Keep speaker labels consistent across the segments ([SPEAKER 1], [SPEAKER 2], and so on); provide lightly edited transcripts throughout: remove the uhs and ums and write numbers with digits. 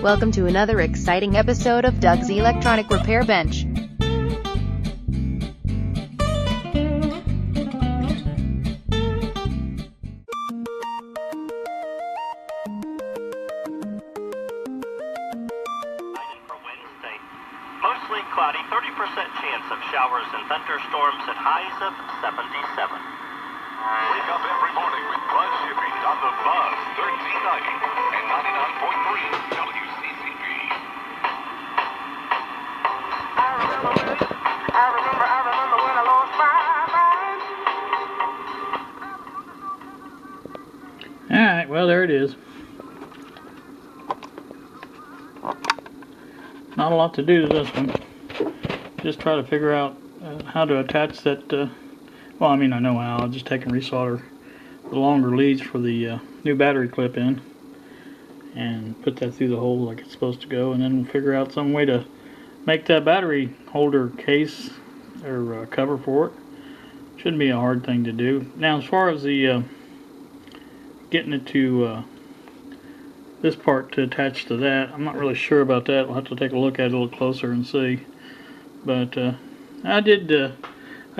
[SPEAKER 1] Welcome to another exciting episode of Doug's Electronic Repair Bench.
[SPEAKER 2] Mostly cloudy, 30% chance of showers and thunderstorms at highs of 77.
[SPEAKER 3] Wake up every morning with Buzz Shipping on the Buzz 1390 and 99.3 WCCP.
[SPEAKER 4] I remember when I lost my mind.
[SPEAKER 5] Alright, well there it is. Not a lot to do to this one. Just try to figure out how to attach that, well I mean I know how, I'll just take and resolder the longer leads for the new battery clip in and put that through the hole like it's supposed to go, and then we'll figure out some way to make that battery holder case or cover for it. Shouldn't be a hard thing to do. Now as far as the getting it to this part to attach to that, I'm not really sure about that. We'll have to take a look at it a little closer and see. But I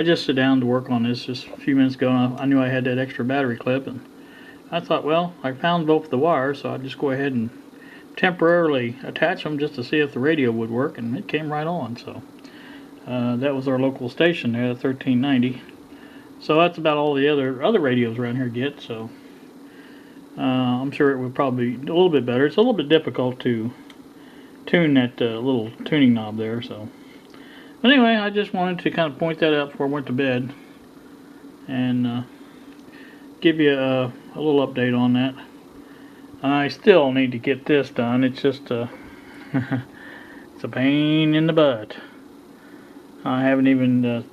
[SPEAKER 5] just sat down to work on this just a few minutes ago, and I knew I had that extra battery clip, and I thought, well, I found both the wires, so I'd just go ahead and temporarily attach them just to see if the radio would work, and it came right on. So that was our local station there, the 1390. So that's about all the other radios around here get. So I'm sure it would probably be a little bit better. It's a little bit difficult to tune that little tuning knob there. So, but anyway, I just wanted to kind of point that out before I went to bed and give you a little update on that. I still need to get this done. It's just it's a pain in the butt. I haven't even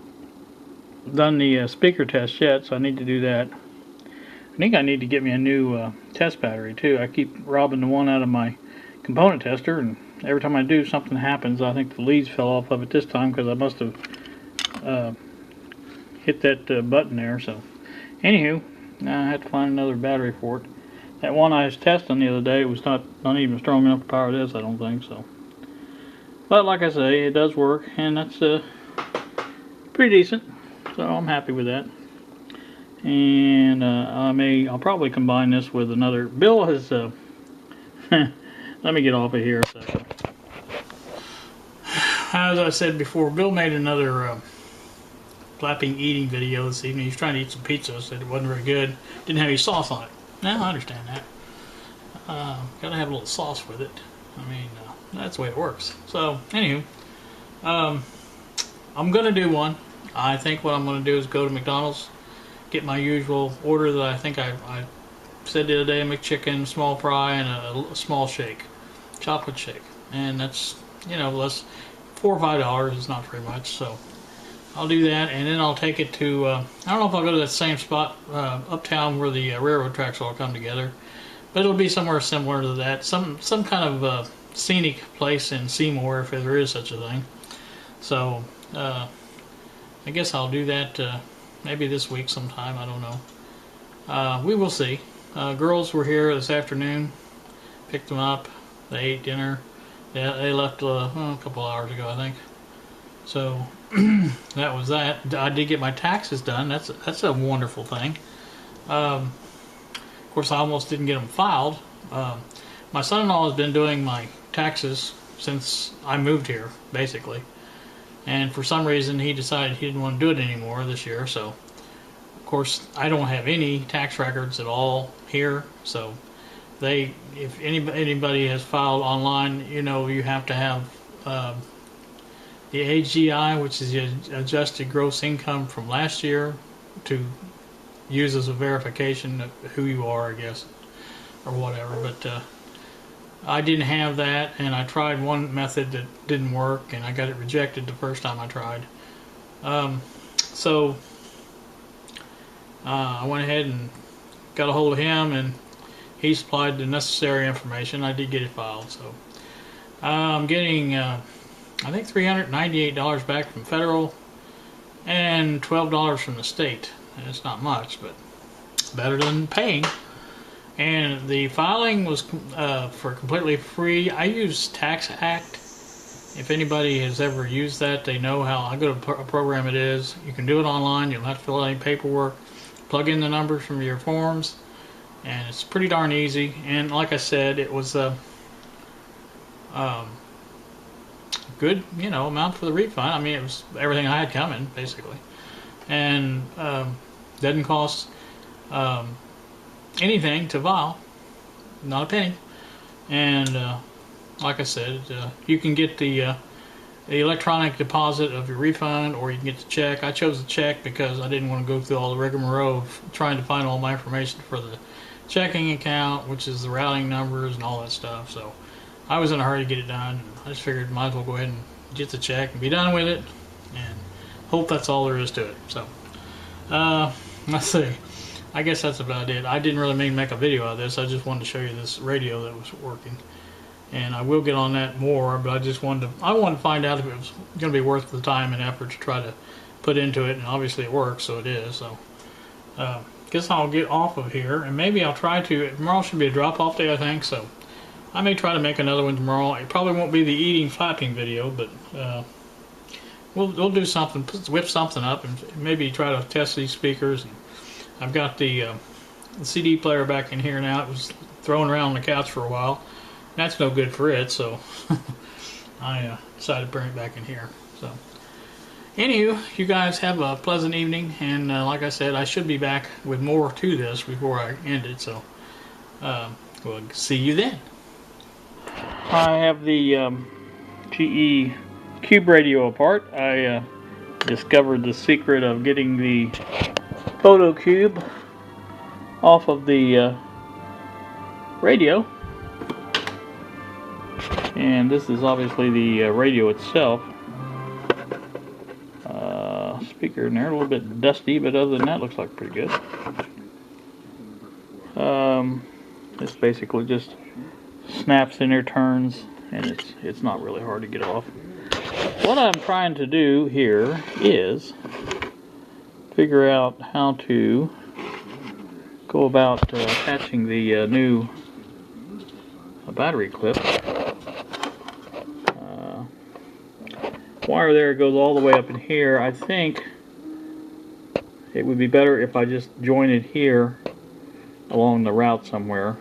[SPEAKER 5] done the speaker test yet, so I need to do that. I think I need to get me a new test battery too. I keep robbing the one out of my component tester, and every time I do, something happens. I think the leads fell off of it this time because I must have hit that button there. So, anywho, now I have to find another battery for it. That one I was testing the other day was not even strong enough to power this, I don't think so. But like I say, it does work, and that's pretty decent. So I'm happy with that. And I'll probably combine this with another. Bill has let me get off of here a second. As I said before, Bill made another flapping eating video this evening. He's trying to eat some pizza, said it wasn't very good, didn't have any sauce on it. Now I understand that. Gotta have a little sauce with it. I mean, that's the way it works. So anywho, I'm gonna do one. I think what I'm gonna do is go to McDonald's, get my usual order that I think I said the other day: a McChicken, small fry, and a small shake, chocolate shake. And that's, you know, less $4 or $5 is not very much. So I'll do that, and then I'll take it to I don't know if I'll go to that same spot uptown where the railroad tracks all come together, but it'll be somewhere similar to that, some kind of scenic place in Seymour, if there is such a thing. So I guess I'll do that maybe this week sometime. I don't know. We will see. Girls were here this afternoon, picked them up, they ate dinner. They left a couple hours ago, I think. So that was that. I did get my taxes done. That's a wonderful thing. Of course, I almost didn't get them filed. My son-in-law has been doing my taxes since I moved here, basically. And for some reason, he decided he didn't want to do it anymore this year. So, of course, I don't have any tax records at all here. So, if anybody has filed online, you know, you have to have the AGI, which is the adjusted gross income from last year, to use as a verification of who you are, I guess, or whatever. But I didn't have that, and I tried one method that didn't work, and I got it rejected the first time I tried. So I went ahead and got a hold of him, and he supplied the necessary information. I did get it filed. So I'm getting I think $398 back from federal and $12 from the state. And it's not much, but it's better than paying. And the filing was for completely free. I use Tax Act. If anybody has ever used that, they know how good a program it is. You can do it online. You don't have to fill out any paperwork. Plug in the numbers from your forms, and it's pretty darn easy. And like I said, it was a good, amount for the refund. I mean, it was everything I had coming, basically, and doesn't cost anything to file, not a penny. And like I said, you can get the electronic deposit of your refund, or you can get the check. I chose the check because I didn't want to go through all the rigmarole of trying to find all my information for the checking account, which is the routing numbers and all that stuff. So I was in a hurry to get it done. I just figured might as well go ahead and get the check and be done with it, and hope that's all there is to it. So let's see. I guess that's about it. I didn't really mean to make a video of this. I just wanted to show you this radio that was working. And I will get on that more, but I just wanted to find out if it was going to be worth the time and effort to try to put into it, and obviously it works, so it is. So guess I'll get off of here, and maybe I'll try to. Tomorrow should be a drop-off day, I think, so I may try to make another one tomorrow. It probably won't be the eating flapping video, but we'll do something, whip something up, and maybe try to test these speakers. And I've got the CD player back in here now. It was thrown around on the couch for a while. That's no good for it, so I decided to bring it back in here. So, anywho, you guys have a pleasant evening, and like I said, I should be back with more to this before I end it, so we'll see you then. I have the GE Cube radio apart. I discovered the secret of getting the photo cube off of the radio. And this is obviously the radio itself. Speaker in there, a little bit dusty, but other than that, looks like pretty good. This basically just snaps in there, turns, and it's not really hard to get off. What I'm trying to do here is figure out how to go about attaching the new battery clip. Wire there goes all the way up in here. I think it would be better if I just join it here along the route somewhere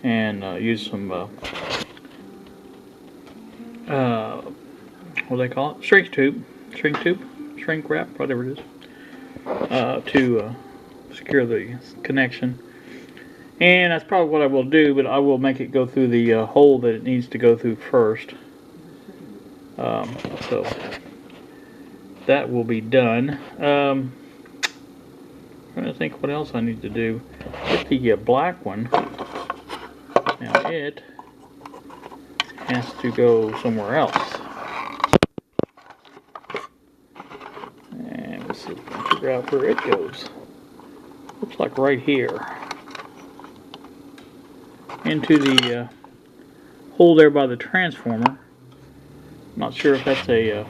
[SPEAKER 5] and use some what do they call it? Shrink wrap, whatever it is, to secure the connection. And that's probably what I will do, but I will make it go through the hole that it needs to go through first. So that will be done. I'm trying to think what else I need to do. Get the black one. Now it has to go somewhere else. And let's see if we can figure out where it goes. Looks like right here. Into the hole there by the transformer. Not sure if that's a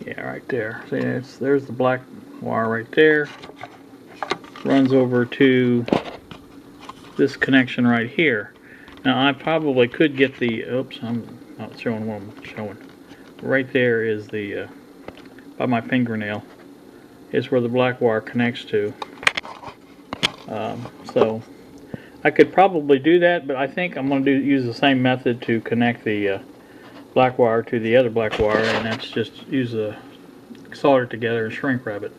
[SPEAKER 5] yeah, right there. See, there's the black wire right there. Runs over to this connection right here. Now I probably could get the, oops, I'm not showing what I'm showing. Right there is the by my fingernail is where the black wire connects to. So I could probably do that, but I think I'm going to use the same method to connect the black wire to the other black wire, and that's just use a solder it together and shrink wrap it.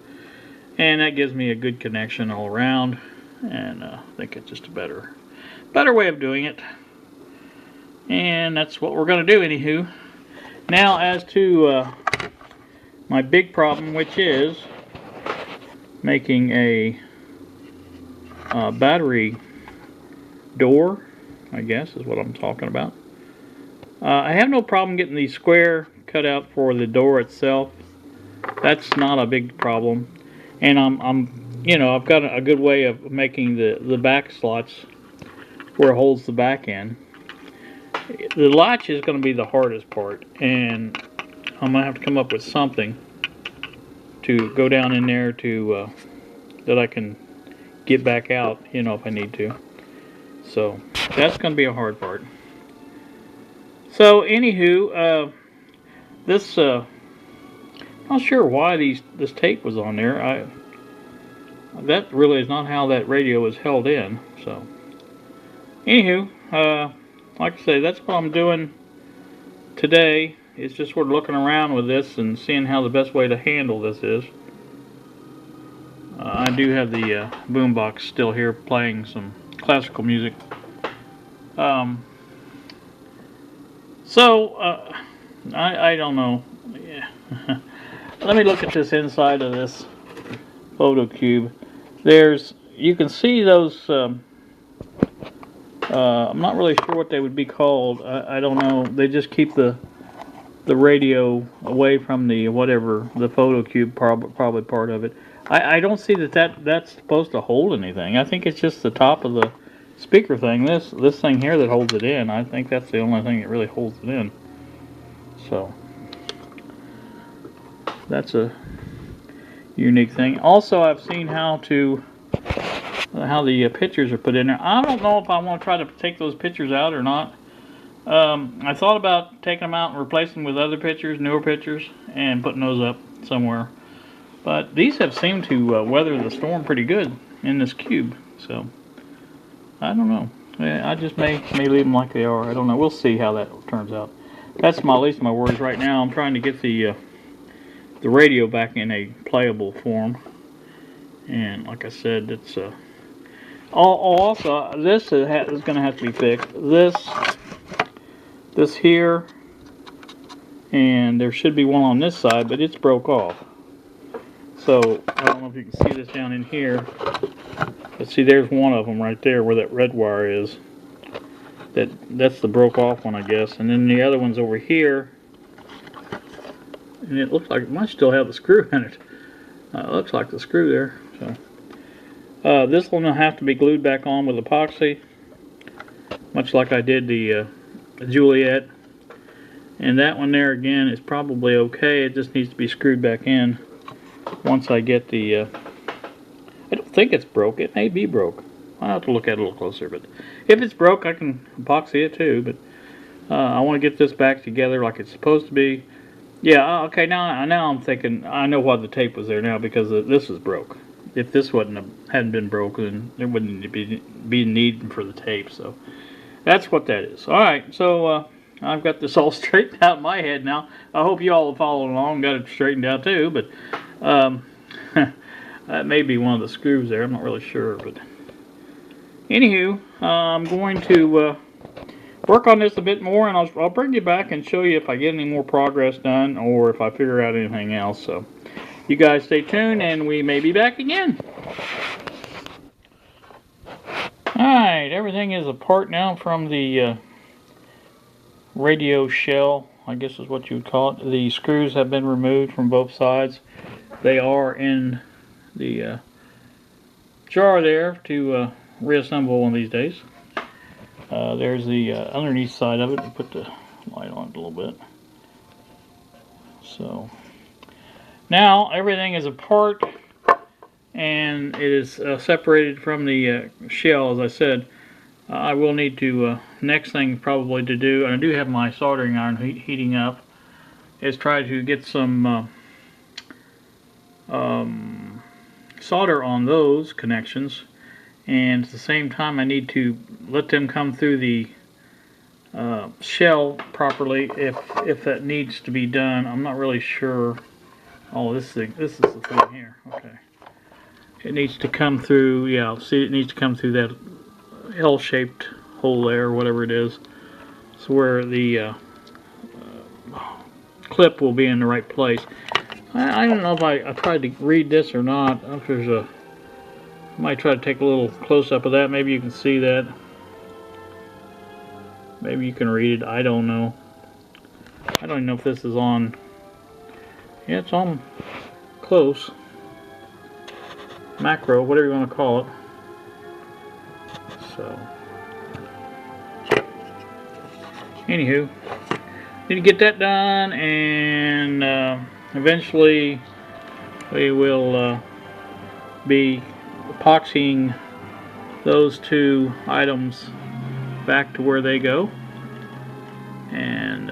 [SPEAKER 5] And that gives me a good connection all around, and I think it's just a better way of doing it. And that's what we're going to do, anywho. Now, as to my big problem, which is making a battery door, I guess is what I'm talking about. I have no problem getting the square cut out for the door itself. That's not a big problem, and I've got a good way of making the back slots where it holds the back in. The latch is going to be the hardest part, and I'm going to have to come up with something to go down in there to that I can get back out, you know, if I need to. So that's going to be a hard part. So anywho, not sure why this tape was on there. That really is not how that radio was held in. So anywho, like I say, that's what I'm doing today. It's just sort of looking around with this and seeing how the best way to handle this is. I do have the boombox still here playing some classical music. I don't know. Yeah. Let me look at this inside of this photo cube. You can see those. I'm not really sure what they would be called. I don't know. They just keep the radio away from the whatever, the photo cube, probably part of it. I don't see that's supposed to hold anything. I think it's just the top of the speaker thing. This thing here that holds it in. I think that's the only thing that really holds it in. So that's a unique thing. Also, I've seen how the pictures are put in there. I don't know if I want to try to take those pictures out or not. I thought about taking them out and replacing them with other pictures, newer pictures, and putting those up somewhere. But these have seemed to weather the storm pretty good in this cube. So I don't know. I just may leave them like they are. I don't know. We'll see how that turns out. That's at least my worries right now. I'm trying to get the radio back in a playable form. And like I said, it's also this is going to have to be fixed. This here, and there should be one on this side, but it's broke off. So I don't know if you can see this down in here. But see, there's one of them right there where that red wire is. That's the broke off one, I guess. And then the other one's over here, and it looks like it might still have the screw in it. It looks like the screw there. So this one will have to be glued back on with epoxy, much like I did the Juliet. And that one there again is probably okay. It just needs to be screwed back in once I get the I don't think it's broke. It may be broke. I'll have to look at it a little closer, but if it's broke, I can epoxy it too. But I want to get this back together like it's supposed to be. Yeah, okay, now I'm thinking, I know why the tape was there now, because this is broke. If this hadn't been broken, then there wouldn't be need for the tape. So that's what that is. All right, so I've got this all straightened out in my head now. I hope you all have followed along and got it straightened out too. But that may be one of the screws there. I'm not really sure. But anywho, I'm going to work on this a bit more, and I'll bring you back and show you if I get any more progress done or if I figure out anything else. So you guys stay tuned, and we may be back again. Alright, everything is apart now from the radio shell, I guess is what you would call it. The screws have been removed from both sides. They are in the jar there to reassemble one of these days. There's the underneath side of it. Put the light on it a little bit. So now everything is apart, and it is separated from the shell, as I said. I will need to, next thing probably to do, and I do have my soldering iron heating up, is try to get some solder on those connections. And at the same time, I need to let them come through the shell properly if that needs to be done. I'm not really sure. Oh, this is the thing here. Okay. It needs to come through, yeah, see, it needs to come through that L-shaped hole there, or whatever it is. So where the clip will be in the right place. I don't know if I tried to read this or not. I don't know if there's a... I might try to take a little close-up of that. Maybe you can see that. Maybe you can read it. I don't know. I don't even know if this is on... Yeah, it's on close. Macro, whatever you want to call it. So... Anywho, need to get that done, and eventually we will be epoxying those two items back to where they go. And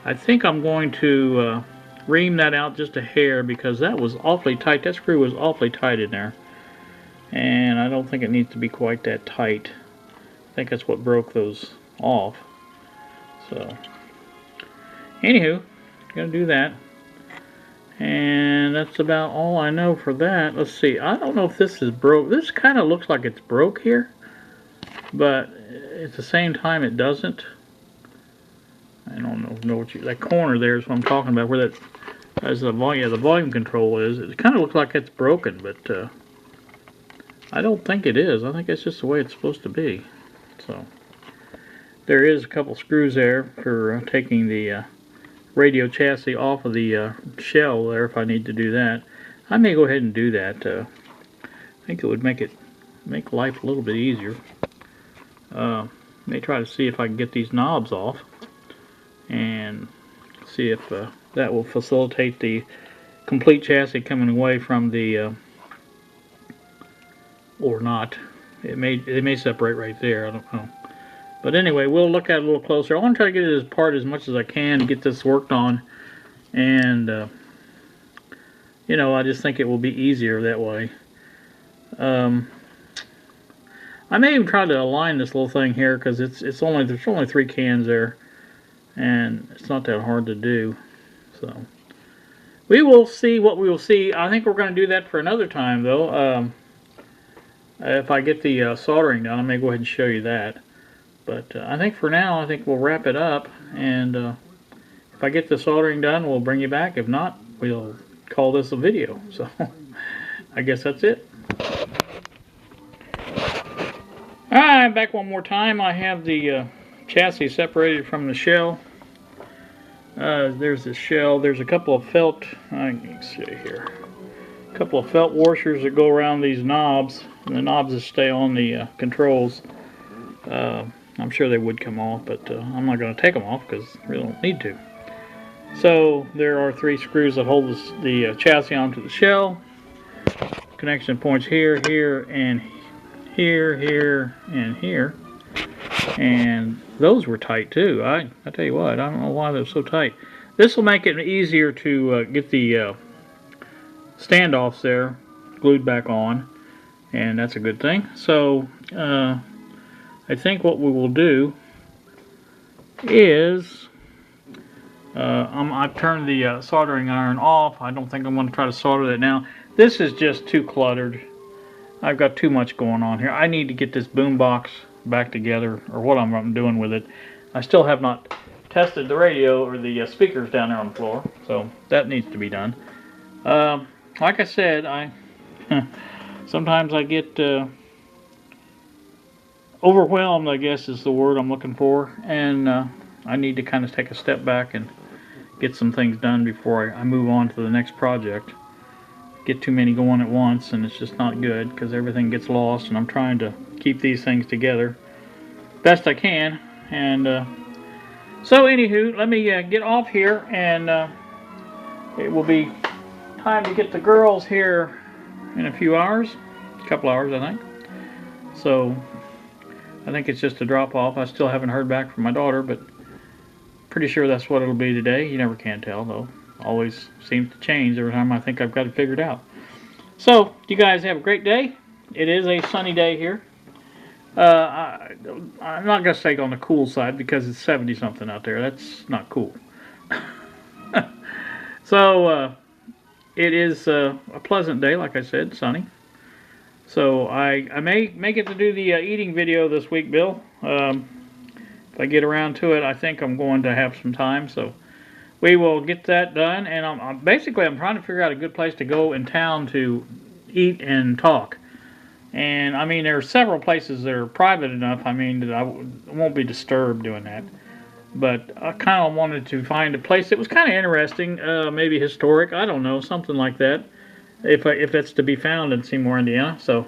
[SPEAKER 5] I think I'm going to ream that out just a hair, because that was awfully tight. That screw was awfully tight in there. And I don't think it needs to be quite that tight. I think that's what broke those off. So, anywho, gonna do that. And that's about all I know for that. Let's see. I don't know if this is broke. This kind of looks like it's broke here, but at the same time it doesn't. I don't know what that corner there is what I'm talking about, where that as the volume control is. It kind of looks like it's broken, but I don't think it is. I think it's just the way it's supposed to be. So there is a couple screws there for taking the radio chassis off of the shell there if I need to do that. I may go ahead and do that. I think it would make life a little bit easier. May try to see if I can get these knobs off and see if that will facilitate the complete chassis coming away from the or not. It may separate right there. I don't know. But anyway, we'll look at it a little closer. I want to try to get it apart as much as I can to get this worked on. And, you know, I just think it will be easier that way. I may even try to align this little thing here, because there's only 3 cans there. And it's not that hard to do. So, we will see what we will see. I think we're going to do that for another time, though. If I get the soldering done, I may go ahead and show you that. But I think for now, I think we'll wrap it up. And if I get the soldering done, we'll bring you back. If not, we'll call this a video. So I guess that's it. Alright, back one more time. I have the chassis separated from the shell. There's the shell. There's a couple of felt, I can see here. A couple of felt washers that go around these knobs. And the knobs that stay on the controls. I'm sure they would come off, but I'm not going to take them off because we don't need to. So there are 3 screws that hold the chassis onto the shell. Connection points here, here, and here, here, and here. And those were tight too. I tell you what, I don't know why they're so tight. This will make it easier to get the standoffs there glued back on, and that's a good thing. So I think what we will do is I've turned the soldering iron off. I don't think I'm going to try to solder that now. This is just too cluttered. I've got too much going on here. I need to get this boombox back together, or what I'm doing with it. I still have not tested the radio or the speakers down there on the floor, so that needs to be done. Like I said, sometimes I get overwhelmed, I guess is the word I'm looking for, and I need to kind of take a step back and get some things done before I move on to the next project. Get too many going at once, and it's just not good because everything gets lost, and I'm trying to keep these things together best I can. And so anywho, let me get off here, and it will be time to get the girls here in a few hours, a couple hours I think. So I think it's just a drop off. I still haven't heard back from my daughter, but pretty sure that's what it'll be today. You never can tell though. Always seems to change every time I think I've got it figured out. So you guys have a great day. It is a sunny day here. I'm not going to say on the cool side because it's 70 something out there. That's not cool. So it is a pleasant day, like I said, sunny. So I may get to do the eating video this week, Bill. If I get around to it, I think I'm going to have some time. So we will get that done. And I'm trying to figure out a good place to go in town to eat and talk. And I mean, there are several places that are private enough. I mean, that I won't be disturbed doing that. But I kind of wanted to find a place that was kind of interesting, maybe historic. I don't know, something like that. If that's to be found in Seymour, Indiana. So,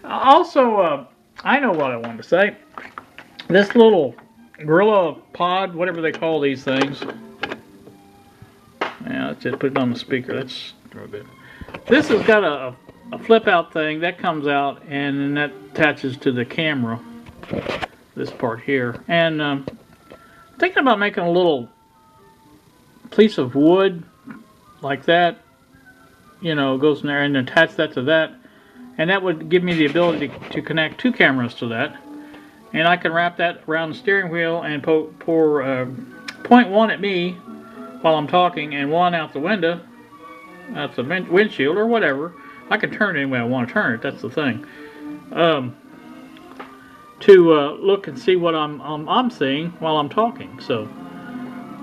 [SPEAKER 5] also, I know what I wanted to say. This little Gorilla Pod, whatever they call these things. Yeah, let's just put it on the speaker. That's real good. This has got a a flip out thing that comes out, and then that attaches to the camera, this part here. And thinking about making a little piece of wood like that, you know, goes in there, and attach that to that, and that would give me the ability to connect 2 cameras to that, and I can wrap that around the steering wheel and point one at me while I'm talking and one out the window, out the windshield or whatever. I can turn it any way I want to turn it. That's the thing. To look and see what I'm seeing while I'm talking. So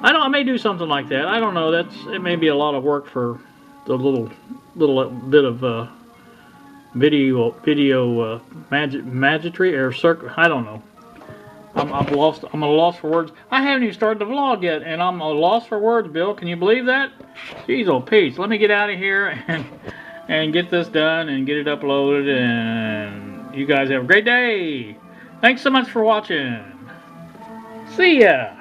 [SPEAKER 5] I may do something like that. I don't know. It may be a lot of work for the little bit of video magicry or circle. I don't know. I'm lost. I'm at a loss for words. I haven't even started the vlog yet, and I'm a loss for words, Bill. Can you believe that? Jeez, oh Pete's. Let me get out of here and get this done and get it uploaded. And you guys have a great day. Thanks so much for watching. See ya.